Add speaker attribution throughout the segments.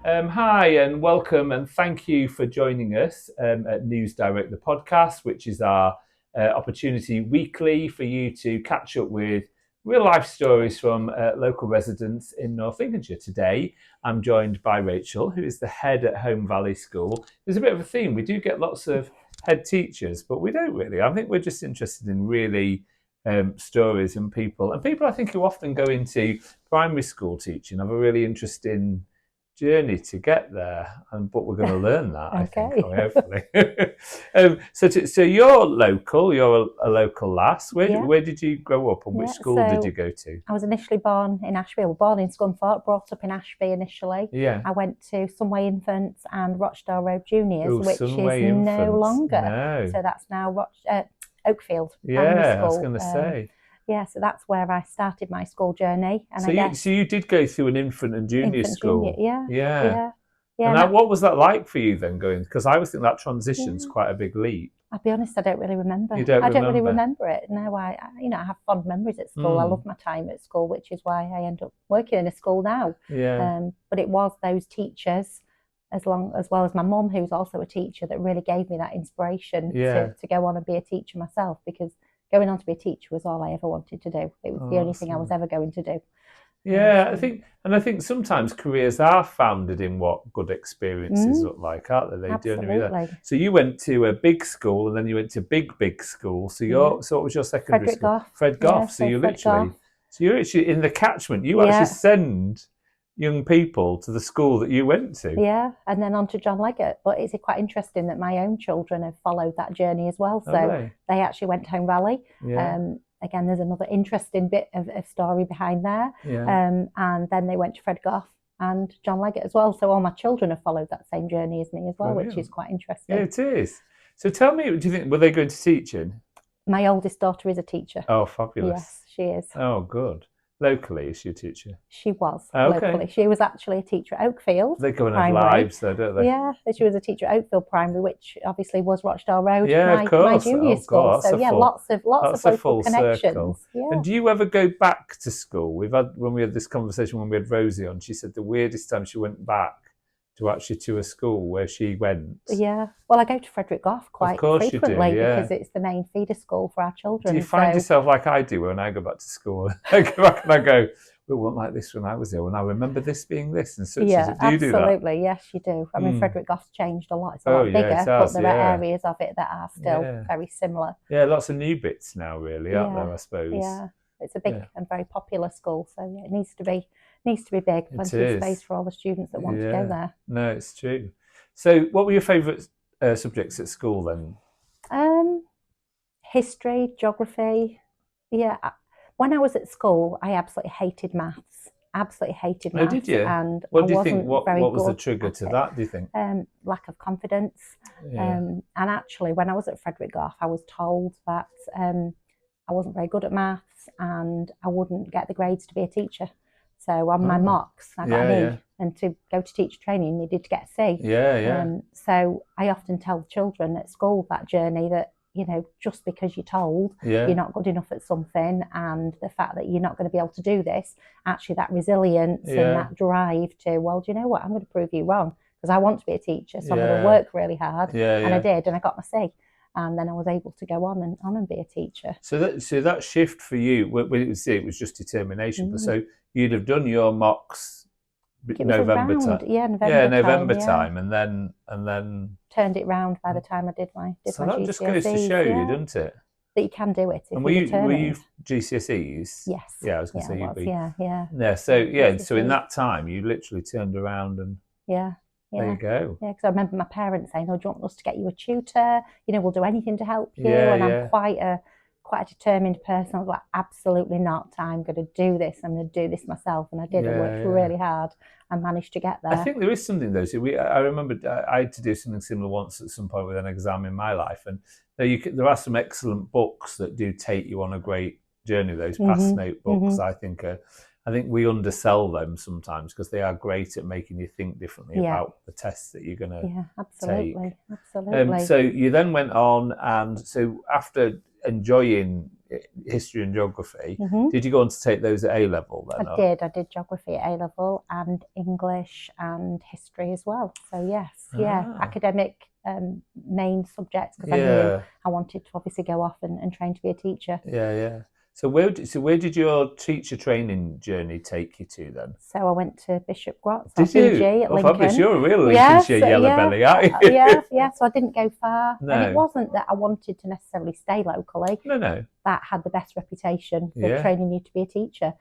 Speaker 1: Hi and welcome and thank you for joining us at News Direct, the podcast, which is our opportunity weekly for you to catch up with real life stories from local residents in North Lincolnshire. Today, I'm joined by Rachel, who is the head at Holme Valley School. There's a bit of a theme. We do get lots of head teachers, but we don't really. I think we're just interested in really stories and people. And people, I think, who often go into primary school teaching have a really interesting journey to get there, but we're going to learn that. I think, hopefully. So you're local. You're a local lass. Where did you grow up, and which school did you go to?
Speaker 2: I was initially born in Ashby. I was born in Scunthorpe, brought up in Ashby initially.
Speaker 1: Yeah.
Speaker 2: I went to Sunway Infants and Rochdale Road Juniors, which
Speaker 1: Sunway
Speaker 2: is
Speaker 1: Infants.
Speaker 2: no longer.
Speaker 1: No.
Speaker 2: So that's now Oakfield.
Speaker 1: Yeah, I was going to say.
Speaker 2: Yeah, so that's where I started my school journey. And
Speaker 1: so you did go through an infant and junior school.
Speaker 2: Junior,
Speaker 1: yeah. And what was that like for you then going? Because I always think that transition's quite a big leap.
Speaker 2: I'll be honest, I don't really remember.
Speaker 1: You don't remember?
Speaker 2: I don't really remember it. No, I have fond memories at school. I love my time at school, which is why I end up working in a school now.
Speaker 1: Yeah.
Speaker 2: But it was those teachers, as well as my mum, who's also a teacher, that really gave me that inspiration to go on and be a teacher myself, because going on to be a teacher was all I ever wanted to do. It was the only thing I was ever going to do.
Speaker 1: Yeah, I think sometimes careers are founded in what good experiences look like, aren't they? They do.
Speaker 2: Absolutely.
Speaker 1: So you went to a big school and then you went to big school. So so what was your secondary
Speaker 2: Frederick
Speaker 1: school?
Speaker 2: Goff.
Speaker 1: Fred Goff.
Speaker 2: Yeah,
Speaker 1: So you're actually in the catchment. You actually send young people to the school that you went to.
Speaker 2: Yeah, and then on to John Leggett. But it's quite interesting that my own children have followed that journey as well. So they actually went to Holme Valley.
Speaker 1: Yeah.
Speaker 2: Again, there's another interesting bit of story behind there.
Speaker 1: Yeah.
Speaker 2: And then they went to Fred Goff and John Leggett as well. So all my children have followed that same journey as me as well, which is quite interesting.
Speaker 1: Yeah, it is. So tell me, do you think, were they going to teaching?
Speaker 2: My oldest daughter is a teacher.
Speaker 1: Oh, fabulous.
Speaker 2: Yes, she is.
Speaker 1: Oh, good. Locally, is she a teacher?
Speaker 2: She was locally. She was actually a teacher at Oakfield.
Speaker 1: They go and have lives though, don't they?
Speaker 2: Yeah, she was a teacher at Oakfield Primary, which obviously was Rochdale Road,
Speaker 1: of course.
Speaker 2: my junior school. So lots of local connections. Yeah.
Speaker 1: And do you ever go back to school? When we had this conversation when we had Rosie on, she said the weirdest time she went back to a school where she went.
Speaker 2: Yeah, well, I go to Frederick Goff quite frequently because it's the main feeder school for our children.
Speaker 1: Do you find yourself like I do when I go back to school? I go back and I go, we weren't like this when I was there, when I remember this being this and such.
Speaker 2: Yeah,
Speaker 1: do you do that?
Speaker 2: Absolutely, yes, you do. I mean, Frederick Goff's changed a lot. It's a lot bigger, but there are areas of it that are still very similar.
Speaker 1: Yeah, lots of new bits now, really, aren't there, I suppose?
Speaker 2: Yeah, it's a big and very popular school, so it needs to be big. Plenty of space for all the students that want to go there.
Speaker 1: No, it's true. So what were your favourite subjects at school then?
Speaker 2: History, geography. Yeah, when I was at school, I absolutely hated maths. Absolutely hated maths.
Speaker 1: Oh, did you?
Speaker 2: And
Speaker 1: what do you think? What was the trigger to that? Do you think?
Speaker 2: Lack of confidence. And actually, when I was at Frederick Goff, I was told that I wasn't very good at maths and I wouldn't get the grades to be a teacher. So on my mocks, I got an E, and to go to teacher training, you needed to get a C. So I often tell the children at school that journey that, just because you're told you're not good enough at something, and the fact that you're not going to be able to do this, actually that resilience and that drive to, well, do you know what, I'm going to prove you wrong because I want to be a teacher, so I'm going to work really hard. And I did, and I got my C. And then I was able to go on and be a teacher.
Speaker 1: So that shift for you, it was just determination. But so you'd have done your mocks November time. November time, and then
Speaker 2: turned it round by the time I did my GCSEs.
Speaker 1: So that just goes to show you, doesn't it?
Speaker 2: That you can do it.
Speaker 1: And were you GCSEs?
Speaker 2: Yes.
Speaker 1: Yeah, I was going to say you'd be.
Speaker 2: Yeah.
Speaker 1: So in that time, you literally turned around and.
Speaker 2: Yeah.
Speaker 1: There you go.
Speaker 2: Yeah, because I remember my parents saying, "Oh, do you want us to get you a tutor? We'll do anything to help you." I'm quite a determined person. I was like, "Absolutely not! I'm going to do this. I'm going to do this myself." And I did. I worked really hard and managed to get there.
Speaker 1: I think there is something though. So I remember I had to do something similar once at some point with an exam in my life, and there are some excellent books that do take you on a great journey. Those past note books, I think we undersell them sometimes because they are great at making you think differently about the tests that you're going to take.
Speaker 2: Absolutely.
Speaker 1: So you then went on, and so after enjoying history and geography.
Speaker 2: Mhm.
Speaker 1: Did you go on to take those at A-level then?
Speaker 2: I did geography at A-level and English and history as well. So yes, academic main subjects, because I knew I wanted to obviously go off and train to be a teacher.
Speaker 1: So where did your teacher training journey take you to then?
Speaker 2: So I went to Bishop Grot's,
Speaker 1: did you?
Speaker 2: at Lincoln.
Speaker 1: Fabulous. You're a real Lincolnshire yellow belly, aren't you?
Speaker 2: Yeah. So I didn't go far.
Speaker 1: No.
Speaker 2: And it wasn't that I wanted to necessarily stay locally.
Speaker 1: No.
Speaker 2: That had the best reputation for training you to be a teacher.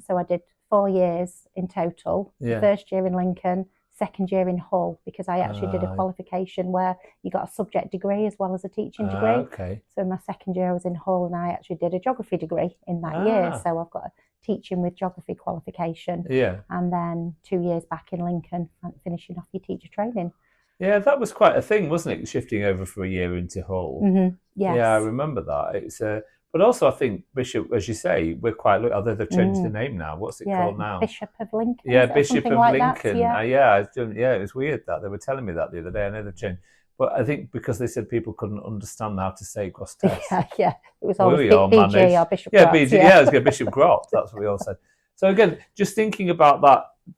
Speaker 2: So I did 4 years in total. The first year in Lincoln, second year in Hull, because I actually did a qualification where you got a subject degree as well as a teaching degree.
Speaker 1: Okay.
Speaker 2: So in my second year I was in Hull, and I actually did a geography degree in that year. So I've got a teaching with geography qualification. And then 2 years back in Lincoln, finishing off your teacher training. Yeah,
Speaker 1: that was quite a thing, wasn't it? Shifting over for a year into Hull.
Speaker 2: Mm-hmm. Yes.
Speaker 1: Yeah, I remember that. It's but also I think Bishop, as you say, we're quite. Although they've changed the name now. What's it called now?
Speaker 2: Bishop of Lincoln.
Speaker 1: Yeah, Bishop of Lincoln.
Speaker 2: That?
Speaker 1: It was weird that they were telling me that the other day. I know they've changed, but I think because they said people couldn't understand how to say Grosseteste.
Speaker 2: It was always BG or Bishop.
Speaker 1: Yeah, BG. Yeah, it was good. Bishop Grot. That's what we all said. So again, just thinking about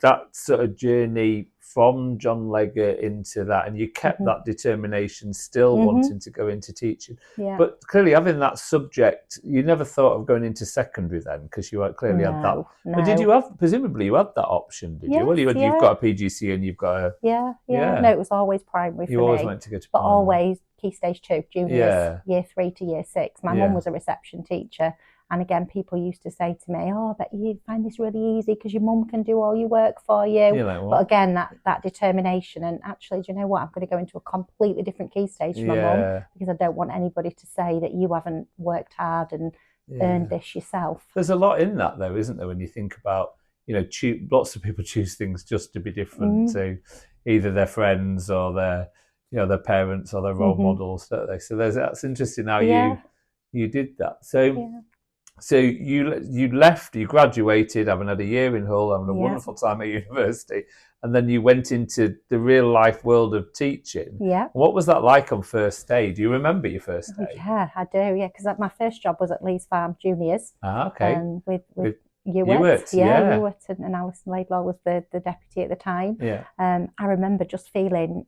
Speaker 1: that sort of journey from John Leggett into that, and you kept that determination, still wanting to go into teaching. But clearly having that subject, you never thought of going into secondary then, because you clearly had that.
Speaker 2: No.
Speaker 1: But did you presumably you had that option, did you? Well, you've got a PGC and you've got a...
Speaker 2: Yeah. No, it was always primary for me.
Speaker 1: You always went to go to primary.
Speaker 2: But always Key Stage 2, juniors, year 3 to year 6. My mum was a reception teacher. And again, people used to say to me, "Oh, but you find this really easy because your mum can do all your work for you."
Speaker 1: Like,
Speaker 2: but again, that determination, and actually, do you know what? I'm going to go into a completely different key stage for my mum, because I don't want anybody to say that you haven't worked hard and earned this yourself.
Speaker 1: There's a lot in that, though, isn't there? When you think about, lots of people choose things just to be different to either their friends or their parents or their role models, don't they? So that's interesting how you did that. So you left, you graduated, having had a year in Hull, having a wonderful time at university, and then you went into the real life world of teaching. What was that like on first day? Do you remember your first day?
Speaker 2: Yeah, I do. Yeah, because my first job was at Lees Farm Juniors.
Speaker 1: Okay.
Speaker 2: With
Speaker 1: Ewart,
Speaker 2: Ewart and Alison Laidlaw was the deputy at the time. I remember just feeling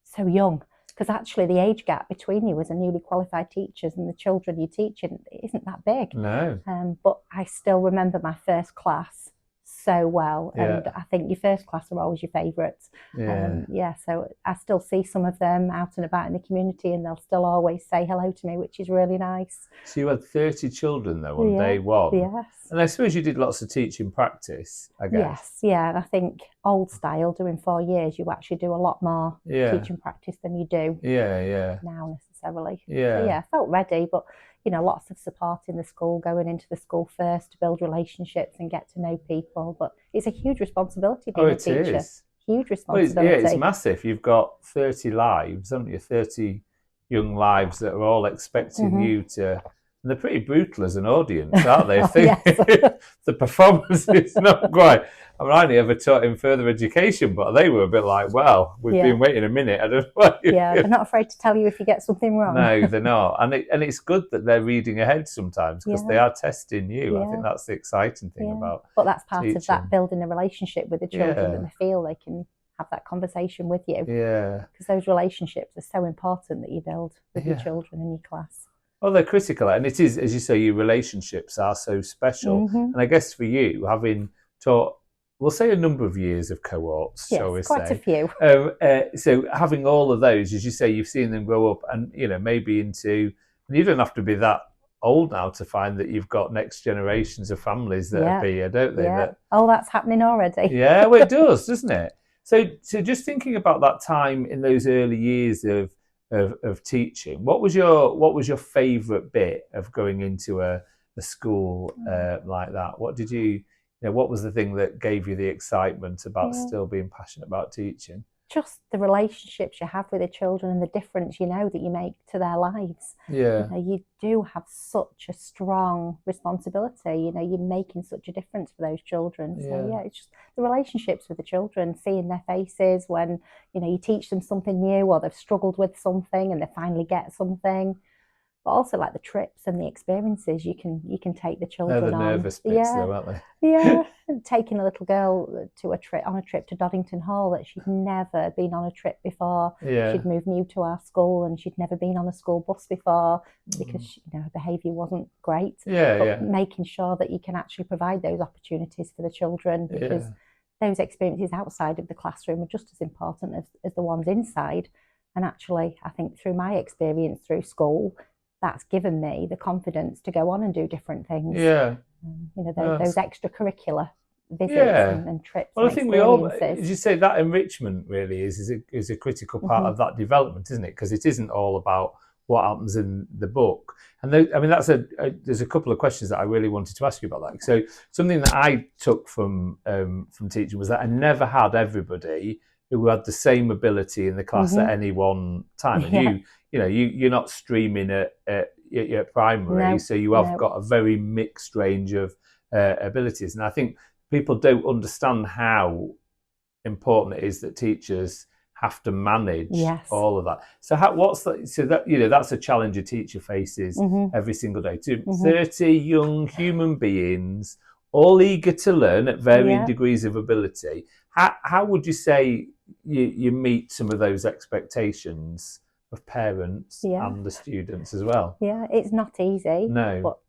Speaker 2: so young. Because actually the age gap between you as a newly qualified teachers and the children you're teaching isn't that big.
Speaker 1: No.
Speaker 2: But I still remember my first class so well. And I think your first class are always your favourites. So I still see some of them out and about in the community, and they'll still always say hello to me, which is really nice.
Speaker 1: So you had 30 children though on day one?
Speaker 2: Yes.
Speaker 1: And I suppose you did lots of teaching practice, I guess.
Speaker 2: Yes, and I think old style, doing 4 years, you actually do a lot more teaching practice than you do now necessarily. So I felt ready, but lots of support in the school, going into the school first to build relationships and get to know people. But it's a huge responsibility being a teacher.
Speaker 1: It is.
Speaker 2: Huge responsibility.
Speaker 1: Well, it's massive. You've got 30 lives, haven't you? 30 young lives that are all expecting you to... And they're pretty brutal as an audience, aren't they? The performance is not quite... I mean, I only ever taught in further education, but they were a bit like, well, we've been waiting a minute. I don't know.
Speaker 2: They're not afraid to tell you if you get something wrong.
Speaker 1: No, they're not. And it's good that they're reading ahead sometimes, because they are testing you. I think that's the exciting thing about
Speaker 2: But that's part
Speaker 1: teaching.
Speaker 2: of that, building a relationship with the children, and they feel they can have that conversation with you. Because those relationships are so important that you build with your children in your class.
Speaker 1: Well, they're critical. And it is, as you say, your relationships are so special. And I guess for you, having taught, we'll say a number of years of cohorts, shall we say.
Speaker 2: Quite a few.
Speaker 1: So having all of those, as you say, you've seen them grow up and, maybe into, and you don't have to be that old now to find that you've got next generations of families that are here, don't they?
Speaker 2: That's happening already.
Speaker 1: Well, it does, doesn't it? So just thinking about that time in those early years of teaching, what was your favourite bit of going into a school like that? What did what was the thing that gave you the excitement about still being passionate about teaching?
Speaker 2: Just the relationships you have with the children and the difference that you make to their lives. You do have such a strong responsibility. You're making such a difference for those children. So it's just the relationships with the children, seeing their faces when you teach them something new, or they've struggled with something and they finally get something. but also like the trips and the experiences you can take the children
Speaker 1: They're the
Speaker 2: on.
Speaker 1: nervous bits, though, aren't they?
Speaker 2: Yeah, and taking a little girl to a trip to Doddington Hall that she'd never been on a trip before.
Speaker 1: Yeah.
Speaker 2: She'd moved new to our school and she'd never been on a school bus before because her behaviour wasn't great. But making sure that you can actually provide those opportunities for the children, because those experiences outside of the classroom are just as important as the ones inside. And actually, I think through my experience through school, that's given me the confidence to go on and do different things.
Speaker 1: Yeah.
Speaker 2: Those extracurricular visits and trips.
Speaker 1: Well, I think we all, as you say, that enrichment really is a critical part of that development, isn't it? Because it isn't all about what happens in the book. And there's a couple of questions that I really wanted to ask you about that. So something that I took from teaching was that I never had everybody who had the same ability in the class at any one time. And you're not streaming at primary, so you have got a very mixed range of abilities. And I think people don't understand how important it is that teachers have to manage all of that. So that's a challenge a teacher faces every single day. 30 young human beings, all eager to learn at varying degrees of ability. How would you say you meet some of those expectations of parents and the students as well?
Speaker 2: Yeah, it's not easy.
Speaker 1: No.
Speaker 2: But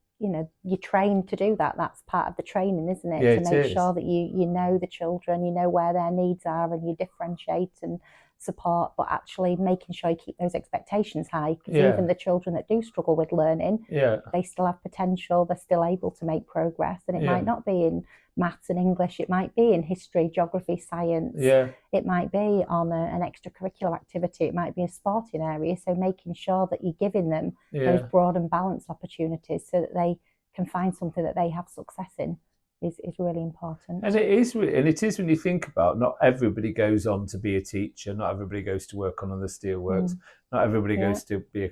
Speaker 2: you're trained to do that. That's part of the training, isn't it?
Speaker 1: Yeah,
Speaker 2: to make sure that you know the children, you know where their needs are, and you differentiate and support, but actually making sure you keep those expectations high, because even the children that do struggle with learning, they still have potential, they're still able to make progress, and it might not be in maths and English, it might be in history, geography, science, it might be on an extracurricular activity, it might be a sporting area. So making sure that you're giving them those broad and balanced opportunities so that they can find something that they have success in is really important.
Speaker 1: And it is when you think about, not everybody goes on to be a teacher, not everybody goes to work on the steelworks, not everybody goes to be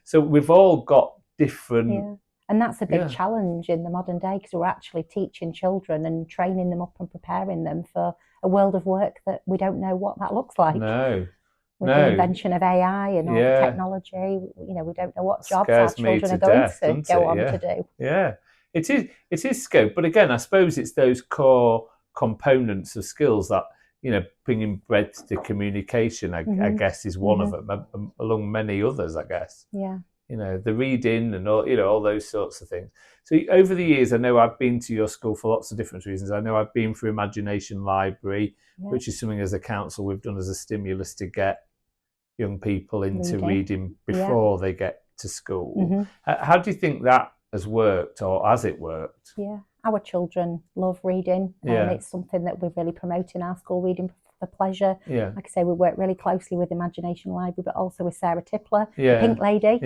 Speaker 1: so we've all got different
Speaker 2: and that's a big challenge in the modern day, because we're actually teaching children and training them up and preparing them for a world of work that we don't know what that looks like. With the invention of AI and all the technology, we don't know what jobs our children are going to go on to do.
Speaker 1: Yeah. It is scope, but again, I suppose it's those core components of skills that, bringing breadth to communication, I guess, is one of them, along many others, I guess.
Speaker 2: Yeah.
Speaker 1: The reading and all those sorts of things. So over the years, I know I've been to your school for lots of different reasons. I know I've been through Imagination Library, which is something as a council we've done as a stimulus to get young people into reading before they get to school. How do you think that has worked, or has it worked?
Speaker 2: Yeah, our children love reading, and it's something that we really promote in our school, reading for pleasure. Like I say, we work really closely with Imagination Library, but also with Sarah Tippler, the Pink Lady,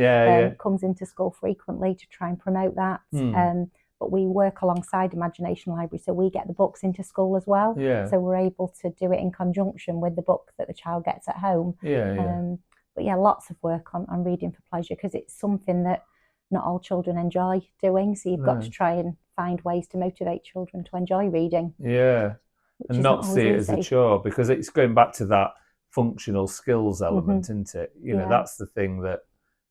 Speaker 2: comes into school frequently to try and promote that. But we work alongside Imagination Library, so we get the books into school as well. So we're able to do it in conjunction with the book that the child gets at home. But lots of work on reading for pleasure, because it's something that not all children enjoy doing, so you've got to try and find ways to motivate children to enjoy reading.
Speaker 1: And not see it as a chore, because it's going back to that functional skills element, isn't it? That's the thing that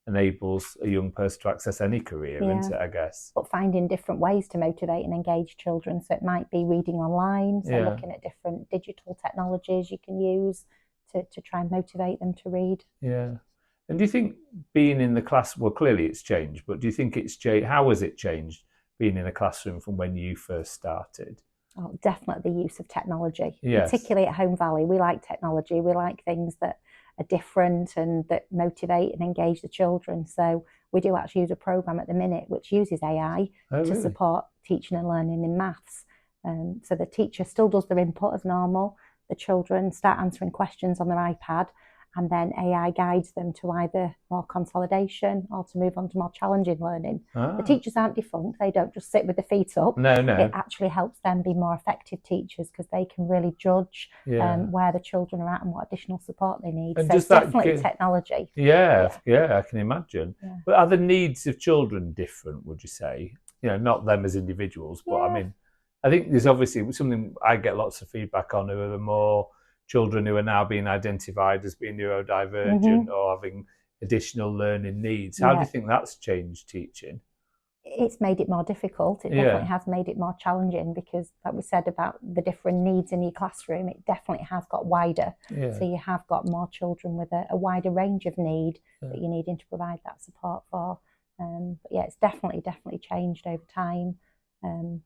Speaker 1: enables a young person to access any career, isn't it, I guess?
Speaker 2: But finding different ways to motivate and engage children. So it might be reading online, so looking at different digital technologies you can use to try and motivate them to read.
Speaker 1: And do you think being in the class, well, clearly it's changed, but do you think it's changed? How has it changed being in a classroom from when you first started?
Speaker 2: Oh, definitely the use of technology, particularly at Holme Valley. We like technology. We like things that are different and that motivate and engage the children. So we do actually use a program at the minute which uses AI to support teaching and learning in maths. So the teacher still does their input as normal. The children start answering questions on their iPad, and then AI guides them to either more consolidation or to move on to more challenging learning. The teachers aren't defunct, they don't just sit with their feet up.
Speaker 1: No.
Speaker 2: It actually helps them be more effective teachers, because they can really judge where the children are at and what additional support they need. And so it's definitely technology.
Speaker 1: I can imagine. But are the needs of children different, would you say? Not them as individuals, but I mean, I think there's obviously something I get lots of feedback on, who are the more children who are now being identified as being neurodivergent or having additional learning needs. How do
Speaker 2: Yeah.
Speaker 1: you think that's changed teaching?
Speaker 2: It's made it more difficult. It definitely has made it more challenging because, like we said about the different needs in your classroom, it definitely has got wider.
Speaker 1: Yeah.
Speaker 2: So you have got more children with a wider range of need that you're needing to provide that support for. But yeah, it's definitely changed over time. And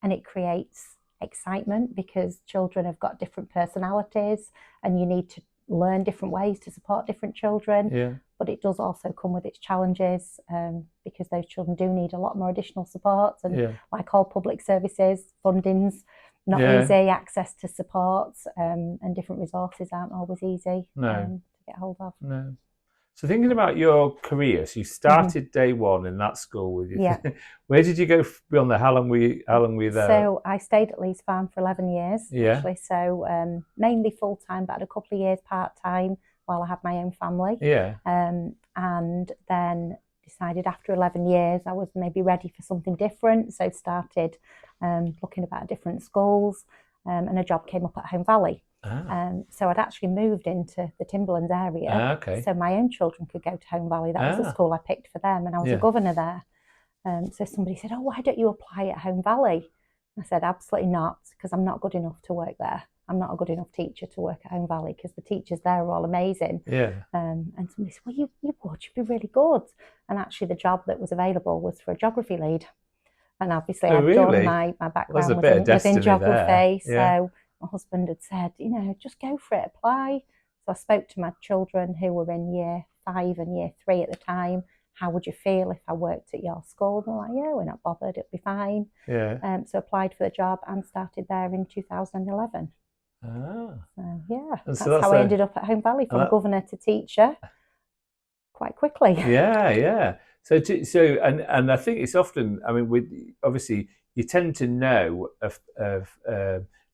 Speaker 2: it creates excitement because children have got different personalities and you need to learn different ways to support different children.
Speaker 1: Yeah.
Speaker 2: But it does also come with its challenges because those children do need a lot more additional support. And like all public services, funding's not easy, access to support and different resources aren't always easy to get hold of.
Speaker 1: No. So thinking about your career, so you started day one in that school with you.
Speaker 2: Yeah.
Speaker 1: Where did you go beyond that? How long were you there?
Speaker 2: So I stayed at Leeds Farm for 11 years,
Speaker 1: Yeah.
Speaker 2: actually. So mainly full-time, but I had a couple of years part-time while I had my own family.
Speaker 1: Yeah.
Speaker 2: And then decided after 11 years I was maybe ready for something different. So started looking about different schools and a job came up at Holme Valley. So I'd actually moved into the Timberlands area, so my own children could go to Holme Valley. That was the school I picked for them, and I was a governor there. So somebody said, "Oh, why don't you apply at Holme Valley?" I said, "Absolutely not, because I'm not good enough to work there. I'm not a good enough teacher to work at Holme Valley because the teachers there are all amazing." And somebody said, "Well, you'd be really good." And actually, the job that was available was for a geography lead. And obviously, I'd done my background was in geography, so my husband had said, just go for it, apply. So I spoke to my children who were in year 5 and year 3 at the time. How would you feel if I worked at your school? And they're like, yeah, we're not bothered, it'll be fine. So applied for the job and started there in 2011. So that's how I ended up at Holme Valley, from governor to teacher quite quickly.
Speaker 1: So and I think it's often, obviously you tend to know of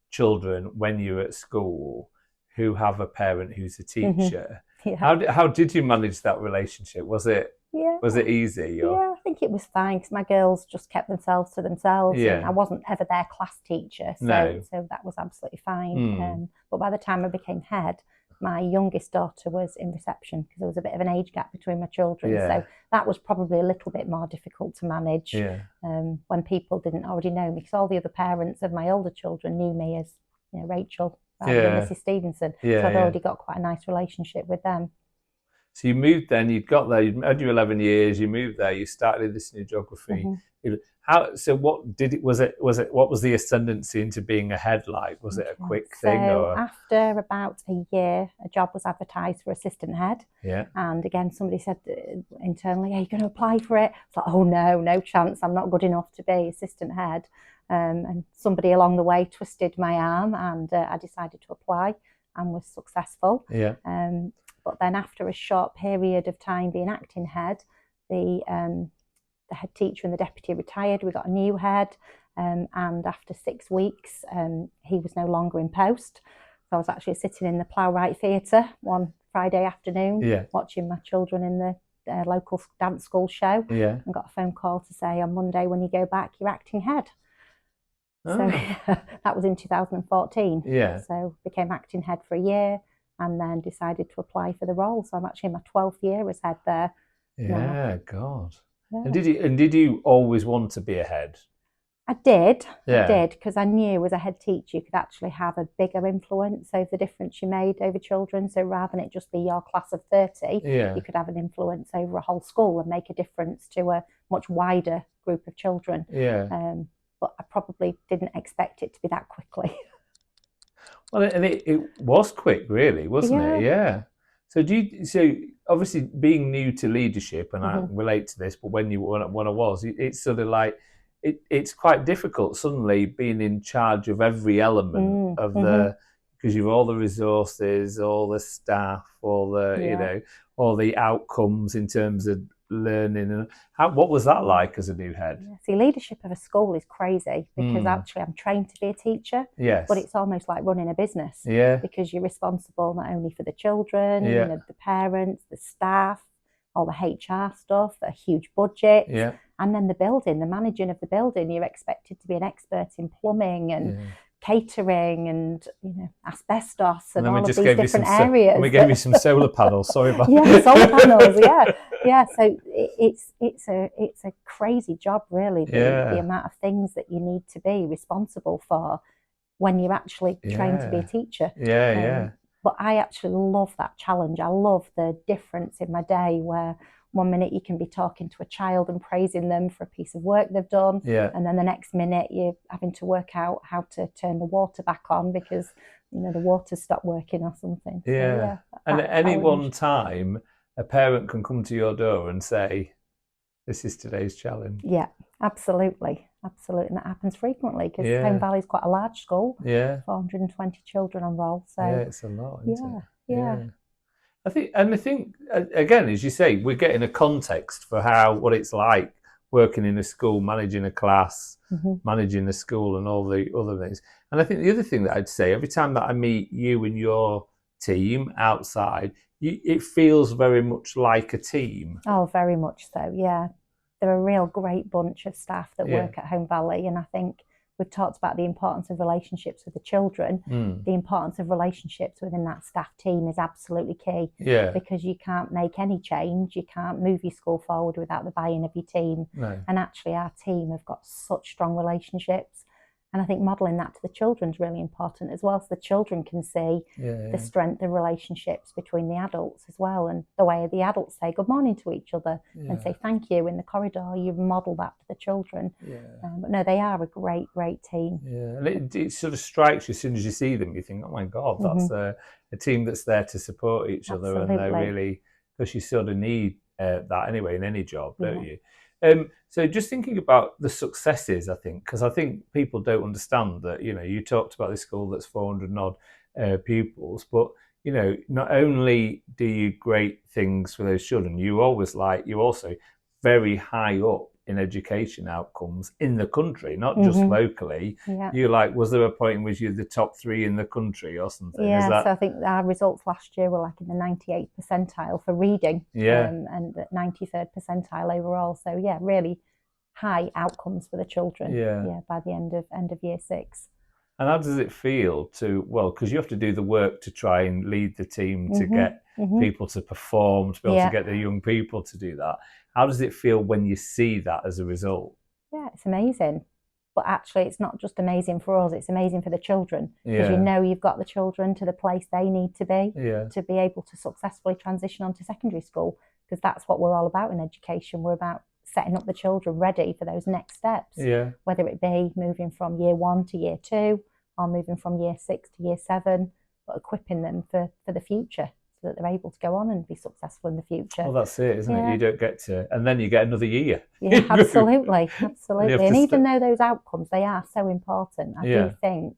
Speaker 1: children when you're at school who have a parent who's a teacher. How did you manage that relationship? Was it easy? Or?
Speaker 2: Yeah, I think it was fine because my girls just kept themselves to themselves. And I wasn't ever their class teacher, so that was absolutely fine. But by the time I became head, my youngest daughter was in reception because there was a bit of an age gap between my children. So that was probably a little bit more difficult to manage when people didn't already know me, because all the other parents of my older children knew me as Rachel rather than Mrs. Stephenson. So I'd already got quite a nice relationship with them.
Speaker 1: So you moved then, you got there, you had your 11 years, you moved there, you started this new geography. What was the ascendancy into being a head like? Was it a quick thing? Or?
Speaker 2: After about a year, a job was advertised for assistant head. And again, somebody said internally, are you going to apply for it? It's like, oh no chance, I'm not good enough to be assistant head. And somebody along the way twisted my arm and I decided to apply and was successful. But then after a short period of time being acting head, the head teacher and the deputy retired. We got a new head, and after 6 weeks, he was no longer in post. So I was actually sitting in the Plowright Theatre one Friday afternoon, watching my children in the local dance school show, and got a phone call to say on Monday when you go back, you're acting head. So that was in 2014. So became acting head for a year, and then decided to apply for the role. So I'm actually in my 12th year as head there.
Speaker 1: God. And did you always want to be a head?
Speaker 2: I did, because I knew as a head teacher you could actually have a bigger influence over the difference you made over children. So rather than it just be your class of 30, you could have an influence over a whole school and make a difference to a much wider group of children. But I probably didn't expect it to be that quickly.
Speaker 1: Well, and it was quick, really, wasn't it? So obviously being new to leadership, and I relate to this, but when I was, it's sort of like it's quite difficult suddenly being in charge of every element of because you've all the resources, all the staff, all the all the outcomes in terms of learning. And what was that like as a new head?
Speaker 2: See, leadership of a school is crazy because actually I'm trained to be a teacher, but it's almost like running a business because you're responsible not only for the children, the parents, the staff, all the HR stuff, a huge budget, and then the building, the managing of the building. You're expected to be an expert in plumbing and catering and asbestos and all of these
Speaker 1: gave
Speaker 2: different areas.
Speaker 1: We gave you some solar panels. Sorry about
Speaker 2: that. Solar panels. Yeah. So it's a crazy job, really. The amount of things that you need to be responsible for when you're actually trained to be a teacher. But I actually love that challenge. I love the difference in my day where one minute you can be talking to a child and praising them for a piece of work they've done. And then the next minute you're having to work out how to turn the water back on because, the water stopped working or something.
Speaker 1: And at any one time, a parent can come to your door and say, this is today's challenge.
Speaker 2: Yeah, absolutely. Absolutely. And that happens frequently because Holme Valley is quite a large school. 420 children on roll. So
Speaker 1: it's a lot, isn't it?
Speaker 2: Yeah.
Speaker 1: I think again, as you say, we're getting a context for what it's like working in a school, managing a class, managing a school, and all the other things. And I think the other thing that I'd say, every time that I meet you and your team outside, it feels very much like a team.
Speaker 2: Oh, very much so. Yeah, they're a real great bunch of staff that work at Holme Valley, and I think we've talked about the importance of relationships with the children. The importance of relationships within that staff team is absolutely key. Because you can't make any change, you can't move your school forward without the buy-in of your team. And actually our team have got such strong relationships. And I think modelling that to the children is really important as well, so the children can see the strength of relationships between the adults as well, and the way the adults say good morning to each other and say thank you in the corridor. You model that to the children. But no, they are a great team.
Speaker 1: And it sort of strikes you as soon as you see them. You think, oh my God, that's a team that's there to support each other, and they're really, because you sort of need that anyway in any job, don't you? So just thinking about the successes, I think, because I think people don't understand that, you talked about this school that's 400 and odd pupils, but, not only do you great things for those children, you're also very high up in education outcomes in the country, not just locally. You're was there a point in which you're the top 3 in the country or something?
Speaker 2: So I think our results last year were in the 98th percentile for reading, and the 93rd percentile overall. So really high outcomes for the children. By the end of year 6.
Speaker 1: And how does it feel because you have to do the work to try and lead the team to get people to perform, to be able to get the young people to do that. How does it feel when you see that as a result?
Speaker 2: Yeah, it's amazing. But actually, it's not just amazing for us, it's amazing for the children. Because you've got the children to the place they need to be to be able to successfully transition onto secondary school. Because that's what we're all about in education. We're about setting up the children ready for those next steps. Whether it be moving from year 1 to year 2 or moving from year 6 to year 7, but equiping them for the future, so that they're able to go on and be successful in the future.
Speaker 1: Well, that's it, isn't it? You don't get to, and then you get another year.
Speaker 2: Yeah, absolutely. And even though those outcomes, they are so important, I do think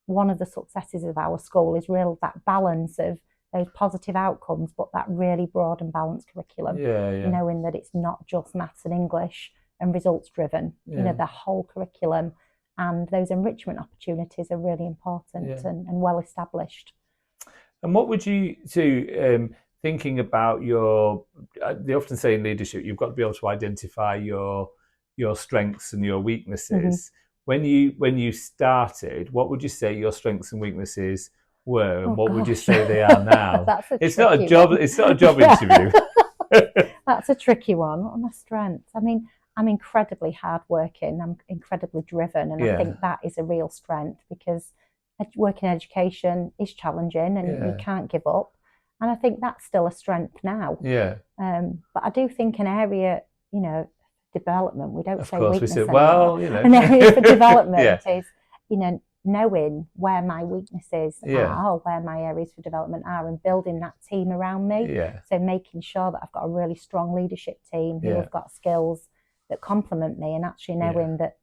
Speaker 2: one of the successes of our school is that balance of those positive outcomes, but that really broad and balanced curriculum. Knowing that it's not just maths and English and results driven. The whole curriculum and those enrichment opportunities are really important and well established.
Speaker 1: And what would you do, thinking about they often say in leadership, you've got to be able to identify your strengths and your weaknesses. When you started, what would you say your strengths and weaknesses were, and what would you say they are now? It's not a job interview.
Speaker 2: That's a tricky one. What are my strengths? I mean, I'm incredibly hardworking. I'm incredibly driven, and I think that is a real strength, because working in education is challenging, and you can't give up. And I think that's still a strength now. But I do think an area, development. We don't say weakness anymore. An area for development is, knowing where my weaknesses are, or where my areas for development are, and building that team around me. So making sure that I've got a really strong leadership team who have got skills that complement me, and actually knowing that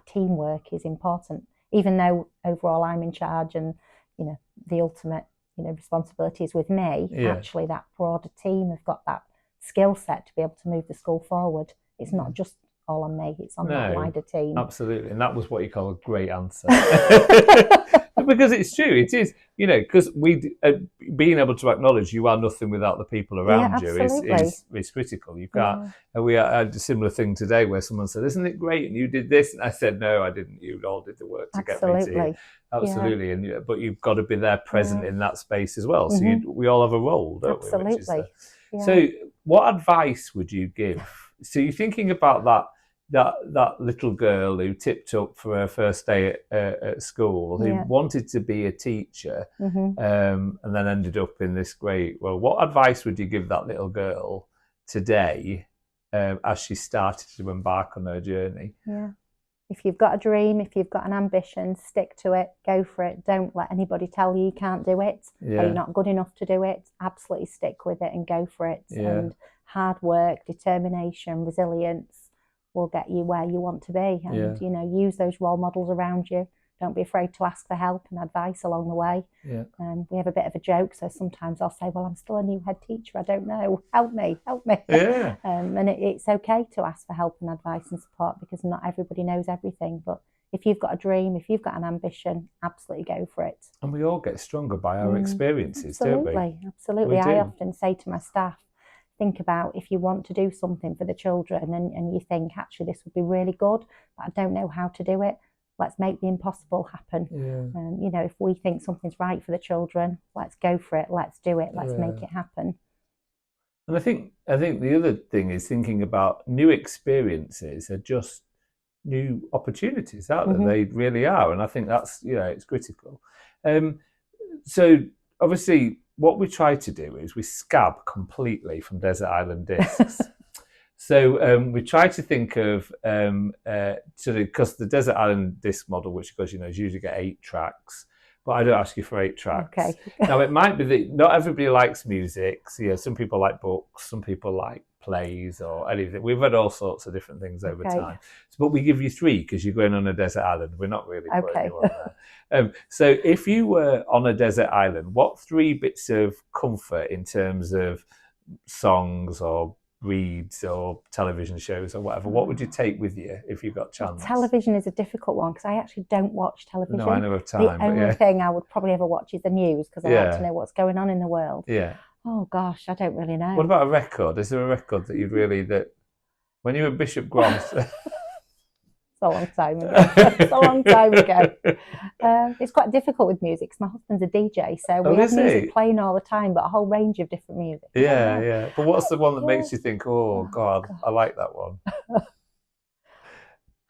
Speaker 2: teamwork is important, even though overall I'm in charge and the ultimate responsibility is with me. Actually that broader team have got that skill set to be able to move the school forward. It's not just all on me, it's on that wider team.
Speaker 1: Absolutely. And that was what you call a great answer. But because it's true. It is, because being able to acknowledge you are nothing without the people around you is critical. You can't. And we had a similar thing today where someone said, "Isn't it great?" And you did this, and I said, "No, I didn't. You all did the work to get me to you." Absolutely. Yeah. But you've got to be there, present in that space as well. So we all have a role, don't we?
Speaker 2: Absolutely.
Speaker 1: So, what advice would you give? So you're thinking about that little girl who tipped up for her first day at school, who wanted to be a teacher, and then ended up in this great. Well, what advice would you give that little girl today as she started to embark on her journey?
Speaker 2: Yeah. If you've got a dream, if you've got an ambition, stick to it, go for it. Don't let anybody tell you can't do it, or you're not good enough to do it. Absolutely stick with it and go for it. And hard work, determination, resilience will get you where you want to be. And, use those role models around you. Don't be afraid to ask for help and advice along the way. Yeah. We have a bit of a joke, so sometimes I'll say, well, I'm still a new head teacher. I don't know. Help me. Yeah. And it's okay to ask for help and advice and support, because not everybody knows everything. But if you've got a dream, if you've got an ambition, absolutely go for it. And
Speaker 1: we all get stronger by our experiences,
Speaker 2: don't
Speaker 1: we?
Speaker 2: Absolutely. I often say to my staff, think about if you want to do something for the children and you think, actually, this would be really good, but I don't know how to do it. Let's make the impossible happen. Yeah. If we think something's right for the children, let's go for it. Let's do it. Let's make it happen.
Speaker 1: And I think the other thing is thinking about new experiences are just new opportunities, aren't they? They really are. And I think that's, it's critical. So obviously what we try to do is we scab completely from Desert Island Discs. So we try to think of because the Desert Island disc model, which of course is usually get 8 tracks, but I don't ask you for 8 tracks. Okay. Now it might be that not everybody likes music. So, some people like books, some people like plays or anything. We've had all sorts of different things over time. But we give you 3 because you're going on a desert island. We're not really putting you on there. So if you were on a desert island, what 3 bits of comfort in terms of songs or reads or television shows or whatever, what would you take with you if you got a chance?
Speaker 2: Television is a difficult one because I actually don't watch television.
Speaker 1: No, I know of time.
Speaker 2: The only thing I would probably ever watch is the news because I like to know what's going on in the world. Yeah. Oh gosh, I don't really know.
Speaker 1: What about a record? Is there a record that you'd really, that when you were Bishop Groms?
Speaker 2: It's a long time ago. It's quite difficult with music because my husband's a DJ, so we have music playing all the time, but a whole range of different music.
Speaker 1: Yeah. But what's the one that makes you think, oh God, I like that one?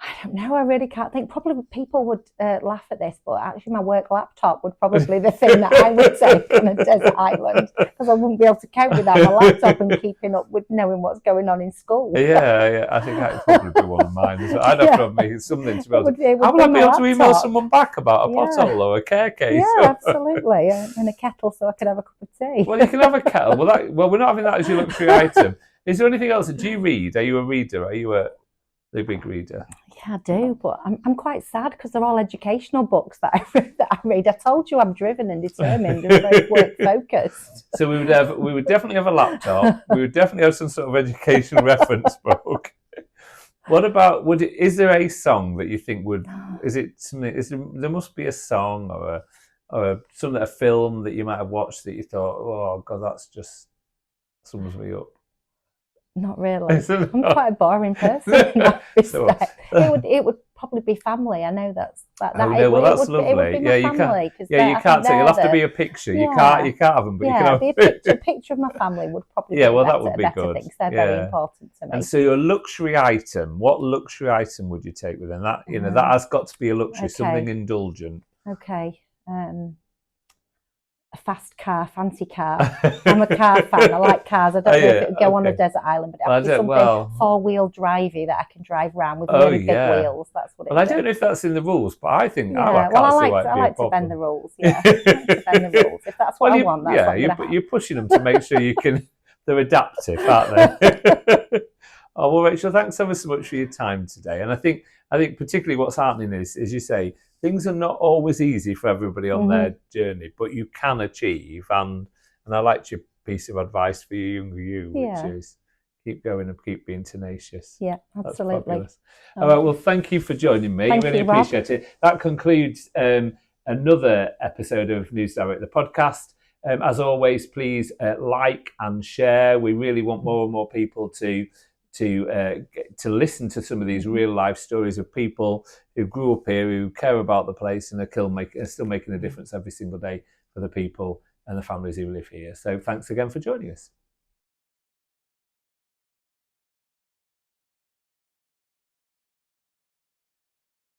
Speaker 2: I don't know. I really can't think. Probably people would laugh at this, but actually my work laptop would probably be the thing that I would take on a desert island because I wouldn't be able to cope without my laptop and keeping up with knowing what's going on in school.
Speaker 1: Yeah. I think that would probably be one of mine. So I'd have probably something to be able to... How would I be able to email someone back about a bottle or a care case?
Speaker 2: Yeah, absolutely. And a kettle so I could have a cup of tea.
Speaker 1: Well, you can have a kettle. Well, we're not having that as your luxury item. Is there anything else? Do you read? Are you a reader? Are you a big reader?
Speaker 2: Yeah, I do, but I'm quite sad because they're all educational books that I read. I told you I'm driven and determined and very work focused.
Speaker 1: So we would definitely have a laptop. We would definitely have some sort of education reference book. What about is there a song that you think would? Is it something? There must be a song or a film that you might have watched that you thought, oh God, that's just sums me up.
Speaker 2: Not really. I'm quite a boring person in that respect. It would probably be family. I know that's
Speaker 1: that's lovely.
Speaker 2: It would be my family.
Speaker 1: You can't say. You'll have to be a picture. You can't have them, but you can have
Speaker 2: a picture of my family would probably be
Speaker 1: that would be good.
Speaker 2: Things. They're very important to me.
Speaker 1: And so your luxury item, what luxury item would you take with them? That that has got to be a luxury, something indulgent.
Speaker 2: Okay. A fast car, fancy car. I'm a car fan. I like cars. I don't know if it would go on a desert island, but it has to be something 4-wheel drivey that I can drive around with really big wheels. That's what it is.
Speaker 1: I don't know if that's in the rules, but I think
Speaker 2: I like to bend the rules. Yeah, I like to bend the rules. If that's what I want, that's what
Speaker 1: you're pushing them to make sure you can. They're adaptive, aren't they? Oh well, Rachel, thanks ever so much for your time today. And I think particularly what's happening is, as you say, things are not always easy for everybody on their journey, but you can achieve. And I liked your piece of advice for your younger you, which is keep going and keep being tenacious.
Speaker 2: Yeah, absolutely.
Speaker 1: All right, well, thank you for joining me. Really appreciate it. That concludes another episode of News Direct, the podcast. As always, please like and share. We really want more and more people to listen to some of these real life stories of people who grew up here, who care about the place, and are still making a difference every single day for the people and the families who live here. So thanks again for joining us.